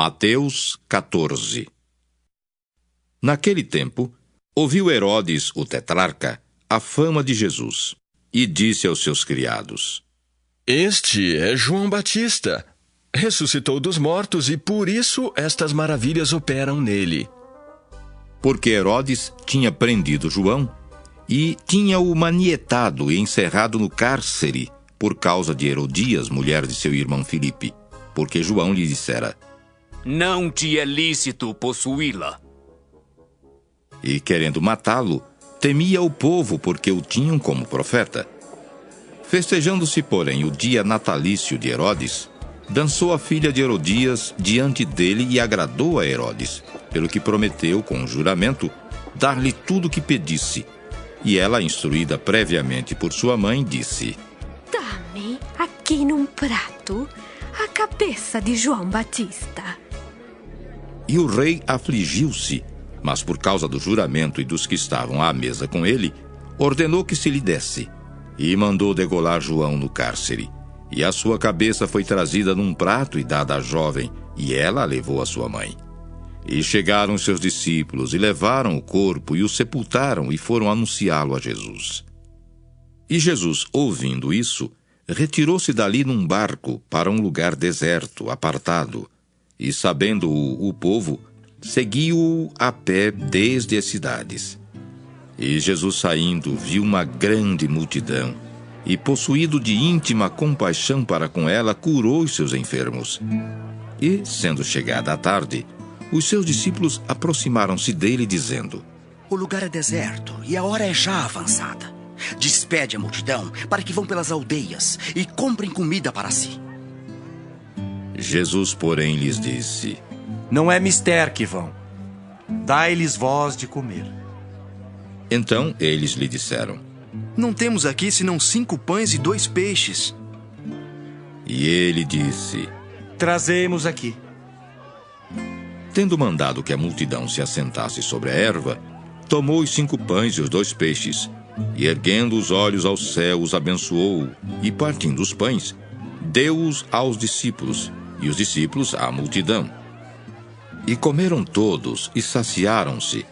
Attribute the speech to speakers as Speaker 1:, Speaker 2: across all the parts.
Speaker 1: Mateus 14. Naquele tempo, ouviu Herodes, o tetrarca, a fama de Jesus, e disse aos seus criados:
Speaker 2: Este é João Batista. Ressuscitou dos mortos e por isso estas maravilhas operam nele.
Speaker 1: Porque Herodes tinha prendido João e tinha-o manietado e encerrado no cárcere por causa de Herodias, mulher de seu irmão Filipe, porque João lhe dissera:
Speaker 3: Não te é lícito possuí-la.
Speaker 1: E, querendo matá-lo, temia o povo, porque o tinham como profeta. Festejando-se, porém, o dia natalício de Herodes, dançou a filha de Herodias diante dele e agradou a Herodes, pelo que prometeu, com juramento, dar-lhe tudo o que pedisse. E ela, instruída previamente por sua mãe, disse:
Speaker 4: Dá-me, aqui num prato, a cabeça de João Batista.
Speaker 1: E o rei afligiu-se, mas por causa do juramento e dos que estavam à mesa com ele, ordenou que se lhe desse, e mandou degolar João no cárcere. E a sua cabeça foi trazida num prato e dada à jovem, e ela a levou à sua mãe. E chegaram seus discípulos, e levaram o corpo, e o sepultaram, e foram anunciá-lo a Jesus. E Jesus, ouvindo isso, retirou-se dali num barco para um lugar deserto, apartado, e, sabendo-o o povo, seguiu-o a pé desde as cidades. E Jesus, saindo, viu uma grande multidão, e, possuído de íntima compaixão para com ela, curou os seus enfermos. E, sendo chegada a tarde, os seus discípulos aproximaram-se dele, dizendo:
Speaker 5: O lugar é deserto e a hora é já avançada. Despede a multidão para que vão pelas aldeias e comprem comida para si.
Speaker 1: Jesus, porém, lhes disse:
Speaker 6: Não é mister que vão. Dai-lhes vós de comer.
Speaker 1: Então eles lhe disseram:
Speaker 7: Não temos aqui senão 5 pães e 2 peixes.
Speaker 1: E ele disse:
Speaker 6: Trazemos aqui.
Speaker 1: Tendo mandado que a multidão se assentasse sobre a erva, tomou os 5 pães e os 2 peixes, e erguendo os olhos ao céu, os abençoou, e partindo os pães, deu-os aos discípulos, e os discípulos à multidão. E comeram todos, e saciaram-se,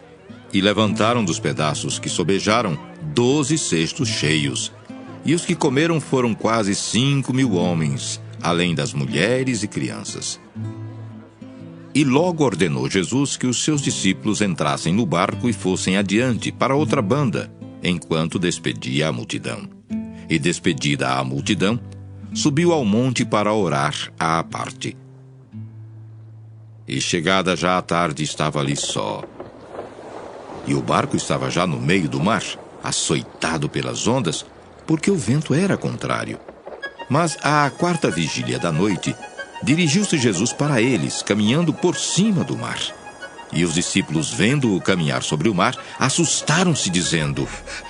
Speaker 1: e levantaram dos pedaços que sobejaram 12 cestos cheios. E os que comeram foram quase 5.000 homens, além das mulheres e crianças. E logo ordenou Jesus que os seus discípulos entrassem no barco e fossem adiante para outra banda, enquanto despedia a multidão. E despedida a multidão, subiu ao monte para orar à parte. E chegada já a tarde, estava ali só. E o barco estava já no meio do mar, açoitado pelas ondas, porque o vento era contrário. Mas à 4ª vigília da noite, dirigiu-se Jesus para eles, caminhando por cima do mar. E os discípulos, vendo-o caminhar sobre o mar, assustaram-se, dizendo: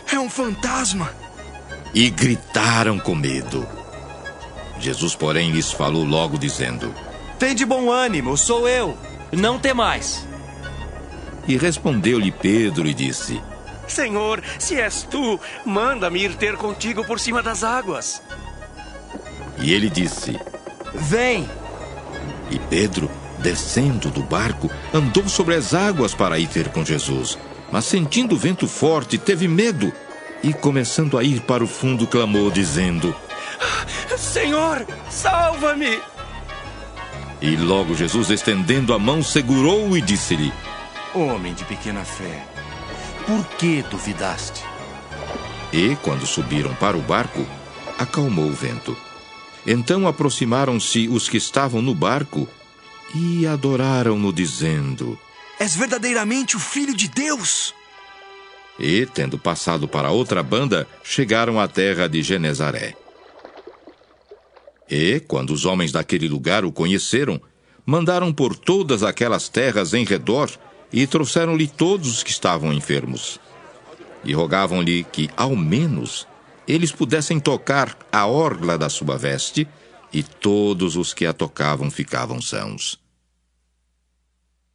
Speaker 7: É um fantasma!
Speaker 1: E gritaram com medo. Jesus, porém, lhes falou logo, dizendo:
Speaker 6: Tende bom ânimo, sou eu. Não temais.
Speaker 1: E respondeu-lhe Pedro e disse:
Speaker 8: Senhor, se és tu, manda-me ir ter contigo por cima das águas.
Speaker 1: E ele disse:
Speaker 6: Vem.
Speaker 1: E Pedro, descendo do barco, andou sobre as águas para ir ter com Jesus. Mas sentindo o vento forte, teve medo, e começando a ir para o fundo, clamou, dizendo:
Speaker 8: Senhor, salva-me!
Speaker 1: E logo Jesus, estendendo a mão, segurou-o e disse-lhe:
Speaker 6: Homem de pequena fé, por que duvidaste?
Speaker 1: E, quando subiram para o barco, acalmou o vento. Então aproximaram-se os que estavam no barco e adoraram-no, dizendo:
Speaker 7: És verdadeiramente o Filho de Deus!
Speaker 1: E, tendo passado para outra banda, chegaram à terra de Genezaré. E, quando os homens daquele lugar o conheceram, mandaram por todas aquelas terras em redor e trouxeram-lhe todos os que estavam enfermos. E rogavam-lhe que, ao menos, eles pudessem tocar a orla da sua veste, e todos os que a tocavam ficavam sãos.